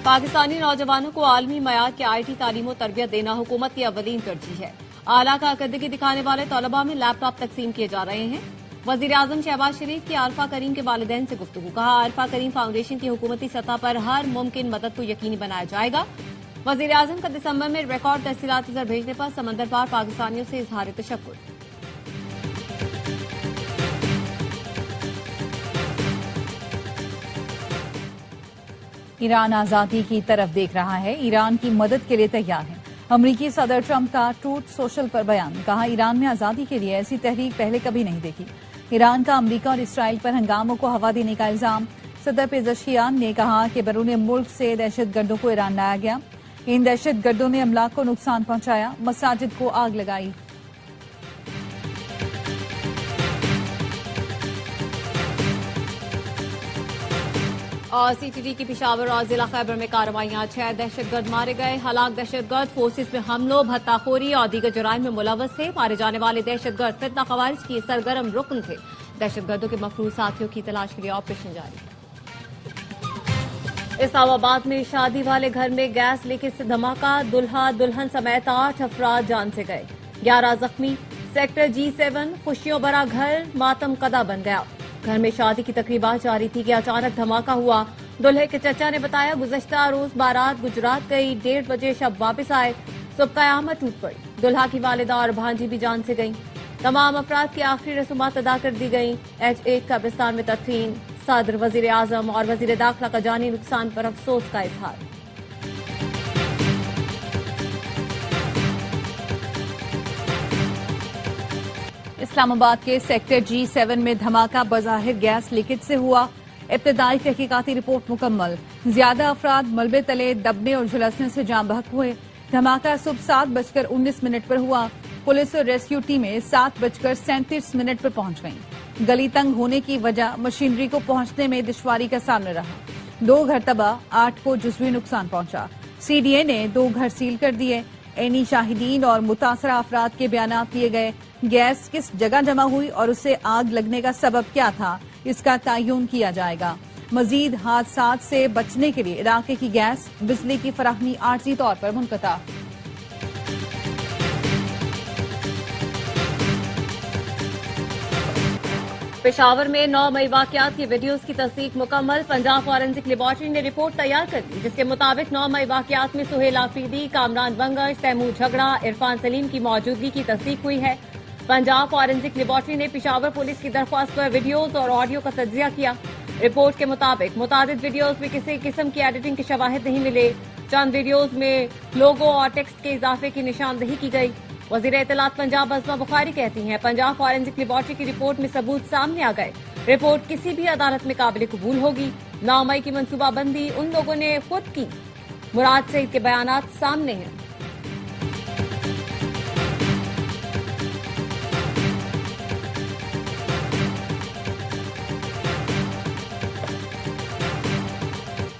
پاکستانی نوجوانوں کو عالمی معیار کی IT تعلیم و تربیت دینا حکومت کی اولین ترجیح ہے۔ اعلیٰ کارکردگی دکھانے والے طلباء میں لیپ ٹاپ تقسیم کیے جا رہے ہیں۔ وزیراعظم شہباز شریف کی عارفہ کریم کے والدین سے گفتگو، کہا عارفہ کریم فاؤنڈیشن کی حکومتی سطح پر ہر ممکن مدد کو یقینی بنایا جائے گا۔ وزیراعظم کا دسمبر میں ریکارڈ تحصیلاتی زر بھیجنے پر سمندر پار پاکستانیوں سے اظہار تشکر۔ ایران آزادی کی طرف دیکھ رہا ہے، ایران کی مدد کے لیے تیار ہے۔ امریکی صدر ٹرمپ کا ٹروتھ سوشل پر بیان، کہا ایران نے آزادی کے لیے ایسی تحریک پہلے کبھی نہیں دیکھی۔ ایران کا امریکہ اور اسرائیل پر ہنگاموں کو ہوا دینے کا الزام، صدر پزشکیان نے کہا کہ بیرون ملک سے دہشت گردوں کو ایران لایا گیا، ان دہشت گردوں نے املاک کو نقصان پہنچایا، مساجد کو آگ لگائی۔ اور CTD کی پشاور اور ضلع خیبر میں کارروائیاں، 6 دہشت گرد مارے گئے، ہلاک دہشت گرد فورسز میں حملوں، بھتہ خوری اور دیگر جرائم میں ملوث تھے۔ مارے جانے والے دہشت گرد فتنہ خوارج کی سرگرم رکن تھے۔ دہشت گردوں کے مفروض ساتھیوں کی تلاش کے لیے آپریشن جاری۔ اسلام آباد میں شادی والے گھر میں گیس لیکیج سے دھماکہ، دلہا دلہن سمیت 8 افراد جان سے گئے، 11 زخمی۔ سیکٹر G7 خوشیوں بھرا گھر ماتم کدا بن گیا۔ گھر میں شادی کی تقریبات جاری تھی کہ اچانک دھماکہ ہوا۔ دلہے کے چچا نے بتایا گزشتہ روز بارات گجرات گئی، 1:30 بجے شب واپس آئے، صبح قیامت ٹوٹ پڑی۔ دلہا کی والدہ اور بھانجی بھی جان سے گئیں۔ تمام افراد کی آخری رسومات ادا کر دی گئیں۔ H8 قبرستان میں تدفین۔ صدر، وزیر اعظم اور وزیر داخلہ کا جانی نقصان پر افسوس کا اظہار۔ اسلام آباد کے سیکٹر G7 میں دھماکہ بظاہر گیس لیکیج سے ہوا، ابتدائی تحقیقاتی رپورٹ مکمل، زیادہ افراد ملبے تلے دبنے اور جھلسنے سے جاں بحق ہوئے۔ دھماکہ صبح 7:19 پر ہوا۔ پولیس اور ریسکیو ٹیمیں 7:37 پر پہنچ گئیں۔ گلی تنگ ہونے کی وجہ مشینری کو پہنچنے میں دشواری کا سامنا رہا۔ 2 گھر تباہ، 8 کو جزوی نقصان پہنچا۔ CDA نے 2 گھر سیل کر دیے۔ عینی شاہدین اور متاثرہ افراد کے بیانات لیے گئے۔ گیس کس جگہ جمع ہوئی اور اسے آگ لگنے کا سبب کیا تھا، اس کا تعین کیا جائے گا۔ مزید حادثات سے بچنے کے لیے علاقے کی گیس بجلی کی فراہمی عارضی طور پر منقطع۔ پشاور میں 9 مئی واقعات کی ویڈیوز کی تصدیق مکمل۔ پنجاب فورینسک لیبارٹری نے رپورٹ تیار کر دی، جس کے مطابق 9 مئی واقعات میں سہیل آفریدی، کامران بنگش، تیمور جھگڑا، عرفان سلیم کی موجودگی کی تصدیق ہوئی ہے۔ پنجاب فورینسک لیبارٹری نے پشاور پولیس کی درخواست پر ویڈیوز اور آڈیو کا تجزیہ کیا۔ رپورٹ کے مطابق متعدد ویڈیوز میں کسی قسم کی ایڈیٹنگ کے شواہد نہیں ملے۔ چند ویڈیوز میں لوگو اور ٹیکسٹ کے اضافے کی نشاندہی کی گئی۔ وزیر اطلاعات پنجاب عظمیٰ بخاری کہتی ہیں پنجاب فورینسک لیبارٹری کی رپورٹ میں ثبوت سامنے آ گئے، رپورٹ کسی بھی عدالت میں قابل قبول ہوگی۔ 9 مئی کی منصوبہ بندی ان لوگوں نے خود کی، مراد سعید کے بیانات سامنے ہیں۔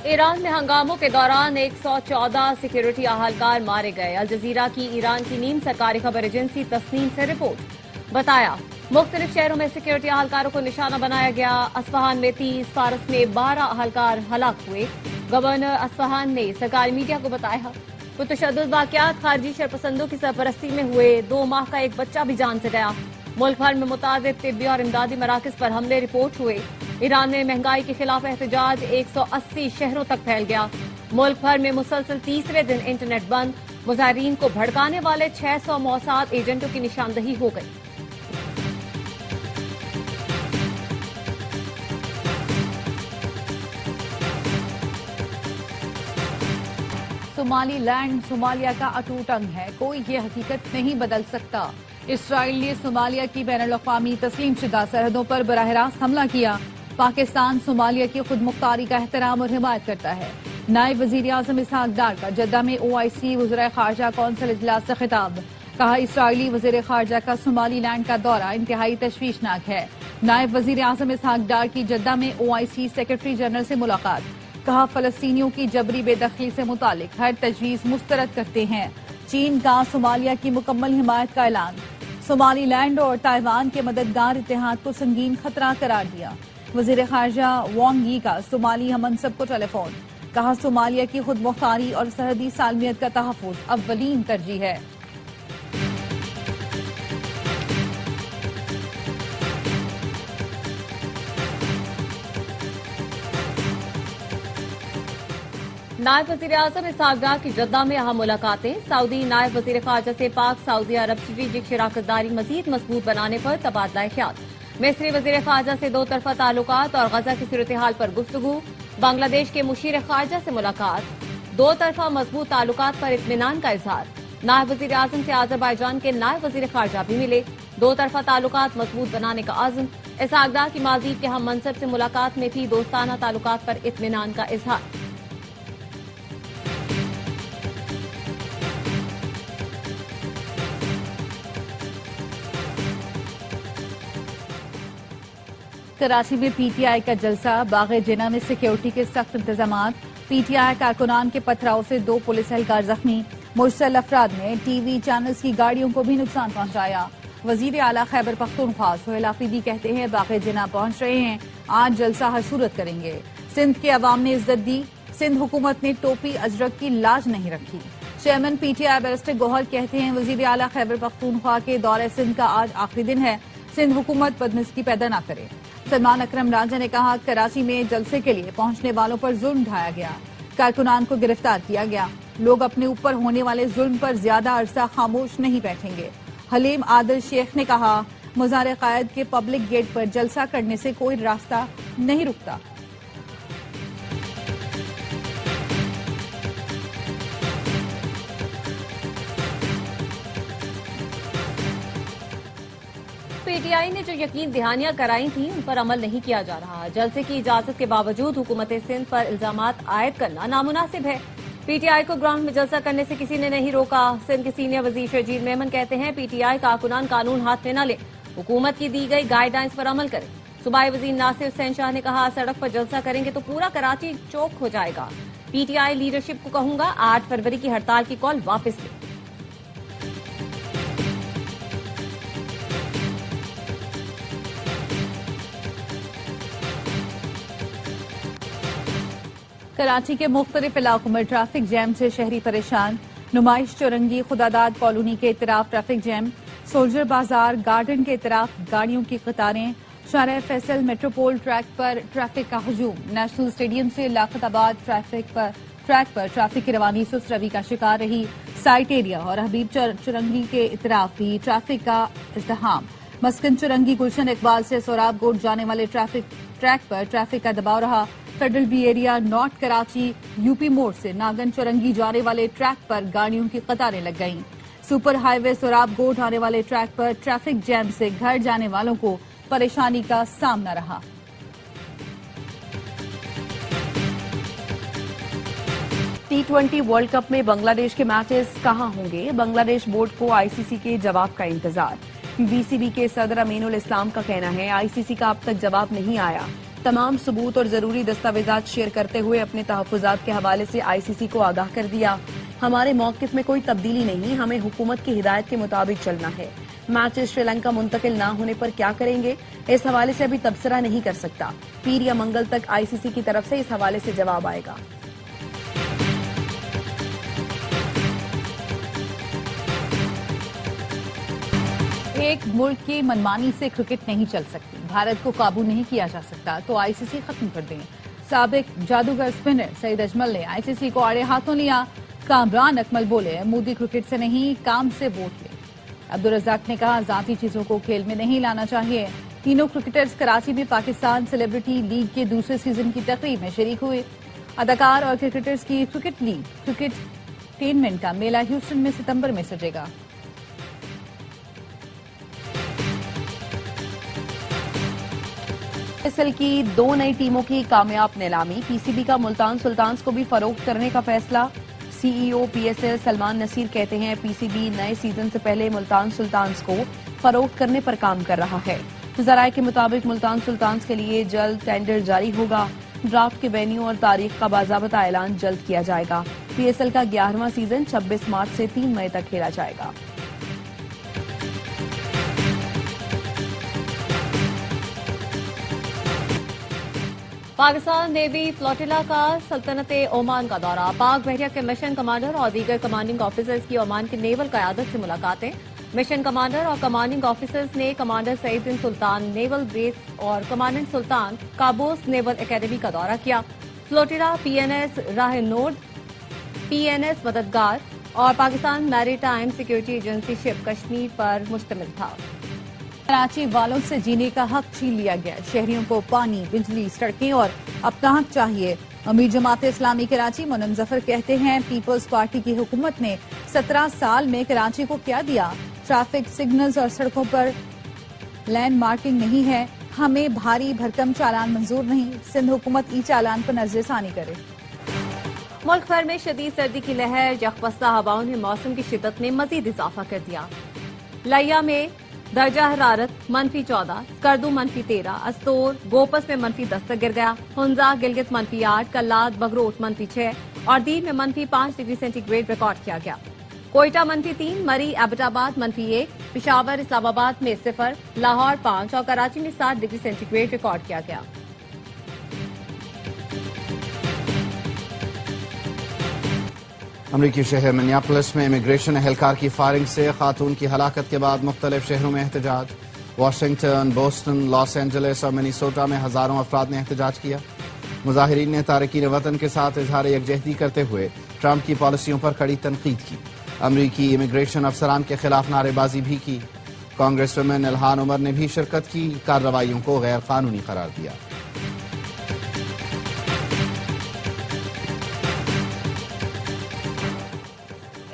ایران میں ہنگاموں کے دوران 114 سیکیورٹی اہلکار مارے گئے۔ الجزیرہ کی ایران کی نیم سرکاری خبر ایجنسی تسنیم سے رپورٹ، بتایا مختلف شہروں میں سیکیورٹی اہلکاروں کو نشانہ بنایا گیا۔ اصفہان میں 30، فارس میں 12 اہلکار ہلاک ہوئے۔ گورنر اصفہان نے سرکاری میڈیا کو بتایا پرتشدد واقعات خارجی شرپسندوں کی سرپرستی میں ہوئے، 2 ماہ کا ایک بچہ بھی جان سے گیا۔ ملک بھر میں متعدد طبی اور امدادی مراکز پر حملے رپورٹ ہوئے۔ ایران میں مہنگائی کے خلاف احتجاج 180 شہروں تک پھیل گیا۔ ملک بھر میں مسلسل تیسرے دن انٹرنیٹ بند، مظاہرین کو بھڑکانے والے 600 موساد ایجنٹوں کی نشاندہی ہو گئی۔ صومالی لینڈ صومالیہ کا اٹوٹ انگ ہے، کوئی یہ حقیقت نہیں بدل سکتا۔ اسرائیل نے صومالیہ کی بین الاقوامی تسلیم شدہ سرحدوں پر براہ راست حملہ کیا۔ پاکستان صومالیہ کی خود مختاری کا احترام اور حمایت کرتا ہے۔ نائب وزیر اعظم اسحاق ڈار کا جدہ میں OIC وزرائے خارجہ کونسل اجلاس سے خطاب، کہا اسرائیلی وزیر خارجہ کا صومالی لینڈ کا دورہ انتہائی تشویشناک ہے۔ نائب وزیر اعظم اسحاق ڈار کی جدہ میں OIC سیکرٹری جنرل سے ملاقات، کہا فلسطینیوں کی جبری بے دخلی سے متعلق ہر تجویز مسترد کرتے ہیں۔ چین کا صومالیہ کی مکمل حمایت کا اعلان، صومالی لینڈ اور تائیوان کے مددگار اتحاد کو سنگین خطرہ قرار دیا۔ وزیر خارجہ وانگ یی کا صومالی ہم منصب کو ٹیلی فون، کہا صومالیہ کی خود مختاری اور سرحدی سالمیت کا تحفظ اولین ترجیح ہے۔ نائب وزیر اعظم اسحاق ڈار کی جدہ میں اہم ملاقاتیں۔ سعودی نائب وزیر خارجہ سے پاک سعودی عرب اسٹریٹجک شراکت داری مزید مضبوط بنانے پر تبادلہ خیال۔ مصری وزیر خارجہ سے دو طرفہ تعلقات اور غزہ کی صورتحال پر گفتگو۔ بنگلہ دیش کے مشیر خارجہ سے ملاقات، دو طرفہ مضبوط تعلقات پر اطمینان کا اظہار۔ نائب وزیر اعظم سے آذربائیجان کے نائب وزیر خارجہ بھی ملے، دو طرفہ تعلقات مضبوط بنانے کا عزم۔ اسحاق ڈار کی مالدیپ کے ہم منصب سے ملاقات میں بھی دوستانہ تعلقات پر اطمینان کا اظہار۔ کراچی میں پی ٹی آئی کا جلسہ، باغ جناح میں سیکیورٹی کے سخت انتظامات۔ پی ٹی آئی کارکنان کے پتھراؤ سے دو پولیس اہلکار زخمی، مشتعل افراد نے ٹی وی چینلز کی گاڑیوں کو بھی نقصان پہنچایا۔ وزیر اعلیٰ خیبر پختونخوا سہیل آفریدی کہتے ہیں باغ جناح پہنچ رہے ہیں، آج جلسہ ہر صورت کریں گے۔ سندھ کے عوام نے عزت دی، سندھ حکومت نے ٹوپی ازرق کی لاج نہیں رکھی۔ Chairman P T I barrister Gohar کہتے ہیں وزیر اعلیٰ خیبر پختونخوا کے دورہ سندھ کا آج آخری دن ہے، سندھ حکومت بدمزگی پیدا نہ کرے۔ سلمان اکرم راجہ نے کہا کراچی میں جلسے کے لیے پہنچنے والوں پر ظلم ڈھایا گیا، کارکنان کو گرفتار کیا گیا، لوگ اپنے اوپر ہونے والے ظلم پر زیادہ عرصہ خاموش نہیں بیٹھیں گے۔ حلیم عادل شیخ نے کہا مزار قائد کے پبلک گیٹ پر جلسہ کرنے سے کوئی راستہ نہیں رکتا۔ پی ٹی آئی نے جو یقین دہانیاں کرائی تھیں ان پر عمل نہیں کیا جا رہا۔ جلسے کی اجازت کے باوجود حکومت سندھ پر الزامات عائد کرنا نامناسب ہے۔ پی ٹی آئی کو گراؤنڈ میں جلسہ کرنے سے کسی نے نہیں روکا۔ سندھ کے سینئر وزیر شرجیل میمن کہتے ہیں پی ٹی آئی کارکنان قانون ہاتھ میں نہ لے، حکومت کی دی گئی گائیڈ لائنز پر عمل کریں۔ صوبائی وزیر ناصر حسین شاہ نے کہا سڑک پر جلسہ کریں گے تو پورا کراچی چوک ہو جائے گا۔ پی ٹی آئی لیڈرشپ کو کہوں گا 8 فروری کی ہڑتال کی کال واپس لے۔ کراچی کے مختلف علاقوں میں ٹریفک جیم سے شہری پریشان، نمائش چورنگی خداداد کالونی کے اطراف ٹریفک جیم، سولجر بازار گارڈن کے اطراف گاڑیوں کی قطاریں، شارع فیصل میٹروپول ٹریک پر ٹریفک کا ہجوم، نیشنل اسٹیڈیم سے لاقت آباد ٹریک پر ٹریفک کی روانی سست روی کا شکار رہی، سائٹ ایریا اور حبیب چورنگی کے اطراف بھی ٹریفک کا ازدحام، مسکن چورنگی گلشن اقبال سے سوراب گوٹ جانے والے ٹریک پر ٹریفک کا دباؤ رہا، federal be area north Karachi U P موڑ سے ناگن چورنگی جانے والے ٹریک پر گاڑیوں کی قطاریں لگ گئیں، سپر ہائی وے سوراب گوٹ آنے والے ٹریک پر ٹریفک جیم سے گھر جانے والوں کو پریشانی کا سامنا رہا۔ T20 ورلڈ کپ میں بنگلہ دیش کے میچز کہاں ہوں گے؟ بنگلہ دیش بورڈ کو آئی سی سی کے جواب کا انتظار۔ بی سی بی کے صدر امین الاسلام کا کہنا ہے آئی سی سی کا اب تک جواب نہیں آیا، تمام ثبوت اور ضروری دستاویزات شیئر کرتے ہوئے اپنے تحفظات کے حوالے سے آئی سی سی کو آگاہ کر دیا۔ ہمارے موقف میں کوئی تبدیلی نہیں، ہمیں حکومت کی ہدایت کے مطابق چلنا ہے۔ میچز شری لنکا منتقل نہ ہونے پر کیا کریں گے، اس حوالے سے ابھی تبصرہ نہیں کر سکتا۔ پیر یا منگل تک آئی سی سی کی طرف سے اس حوالے سے جواب آئے گا۔ ایک ملک کی منمانی سے کرکٹ نہیں چل سکتی، بھارت کو قابو نہیں کیا جا سکتا تو آئی سی سی ختم کر دیں۔ سابق جادوگر اسپنر سعید اجمل نے آئی سی سی کو آڑے ہاتھوں لیا، کامران اکمل بولے مودی کرکٹ سے نہیں کام سے ووٹ لے۔ عبدالرزاق نے کہا ذاتی چیزوں کو کھیل میں نہیں لانا چاہیے۔ تینوں کرکٹرز کراچی میں پاکستان سیلیبریٹی لیگ کے دوسرے سیزن کی تقریب میں شریک ہوئے۔ اداکار اور کرکٹرز کی کرکٹ لیگ کرکٹینمنٹ کا میلہ ہیوسٹن میں ستمبر میں سجے گا۔ ایسل کی 2 نئی ٹیموں کی کامیاب نیلامی، پی سی بی کا ملتان سلطانز کو بھی فروخت کرنے کا فیصلہ۔ C E O P S L Salman Nasir کہتے ہیں پی سی بی نئے سیزن سے پہلے ملتان سلطانز کو فروخت کرنے پر کام کر رہا ہے۔ ذرائع کے مطابق ملتان سلطانز کے لیے جلد ٹینڈر جاری ہوگا، ڈرافٹ کے وینیو اور تاریخ کا باضابطہ اعلان جلد کیا جائے گا۔ پی ایس ایل کا 11واں سیزن 26 مارچ سے 3 مئی تک کھیلا جائے گا۔ پاکستان نیوی فلوٹیلا کا سلطنت عمان کا دورہ، پاک بحریہ کے مشن کمانڈر اور دیگر کمانڈنگ آفیسرز کی عمان کی نیول قیادت سے ملاقاتیں۔ مشن کمانڈر اور کمانڈنگ آفیسرز نے کمانڈر سعید بن سلطان نیول بیس اور کمانڈنٹ سلطان قابوس نیول اکیڈمی کا دورہ کیا۔ فلوٹیلا پی این ایس راہ نورد، پی این ایس مددگار اور پاکستان میری ٹائم سیکیورٹی ایجنسی شپ کشمیر پر مشتمل تھا۔ کراچی والوں سے جینے کا حق چھین لیا گیا، شہریوں کو پانی، بجلی، سڑکیں اور اپنا حق چاہیے۔ امیر جماعت اسلامی کراچی منم ظفر کہتے ہیں پیپلز پارٹی کی حکومت نے 17 سال میں کراچی کو کیا دیا؟ ٹریفک سگنلز اور سڑکوں پر لینڈ مارکنگ نہیں ہے، ہمیں بھاری بھرکم چالان منظور نہیں، سندھ حکومت ای چالان پر نظر ثانی کرے۔ ملک بھر میں شدید سردی کی لہر، یخ بستہ ہواؤں نے موسم کی شدت میں مزید اضافہ کر دیا۔ لیا میں درجہ حرارت -14، اسکردو -13، استور گوپس میں -10 تک گر گیا۔ ہنزا گلگت -8، کلات بغروت -6 اور دیر میں -5 ڈگری سینٹی گریڈ ریکارڈ کیا گیا۔ کوئٹہ -3، مری ایبٹ آباد -1، پشاور اسلام آباد میں 0، لاہور 5 اور کراچی میں 7 ڈگری سینٹی گریڈ ریکارڈ کیا گیا۔ امریکی شہر منیاپولس میں امیگریشن اہلکار کی فائرنگ سے خاتون کی ہلاکت کے بعد مختلف شہروں میں احتجاج۔ واشنگٹن، بوسٹن، لاس اینجلس اور منیسوٹا میں ہزاروں افراد نے احتجاج کیا۔ مظاہرین نے تارکین وطن کے ساتھ اظہار یکجہتی کرتے ہوئے ٹرمپ کی پالیسیوں پر کڑی تنقید کی۔ امریکی امیگریشن افسران کے خلاف نعرے بازی بھی کی۔ کانگریس ویمن الہان عمر نے بھی شرکت کی، کارروائیوں کو غیر قانونی قرار دیا۔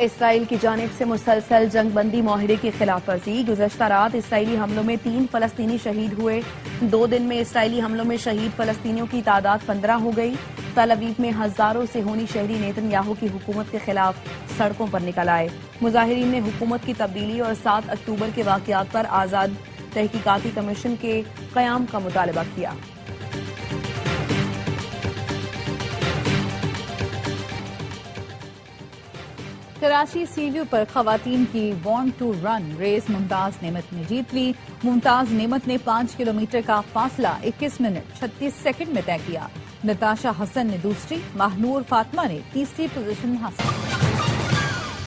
اسرائیل کی جانب سے مسلسل جنگ بندی معاہدے کی خلاف ورزی۔ گزشتہ رات اسرائیلی حملوں میں 3 فلسطینی شہید ہوئے۔ 2 دن میں اسرائیلی حملوں میں شہید فلسطینیوں کی تعداد 15 ہو گئی۔ تل ابیب میں ہزاروں صہیونی شہری نیتن یاہو کی حکومت کے خلاف سڑکوں پر نکل آئے۔ مظاہرین نے حکومت کی تبدیلی اور 7 اکتوبر کے واقعات پر آزاد تحقیقاتی کمیشن کے قیام کا مطالبہ کیا۔ کراچی سی ویو پر خواتین کی وانٹ ٹو رن ریس ممتاز نعمت نے جیت لی۔ ممتاز نعمت نے 5 کلومیٹر کا فاصلہ 21 منٹ 36 سیکنڈ میں طے کیا۔ نتاشا حسن نے دوسری، ماہنور فاطمہ نے تیسری پوزیشن حاصل کی۔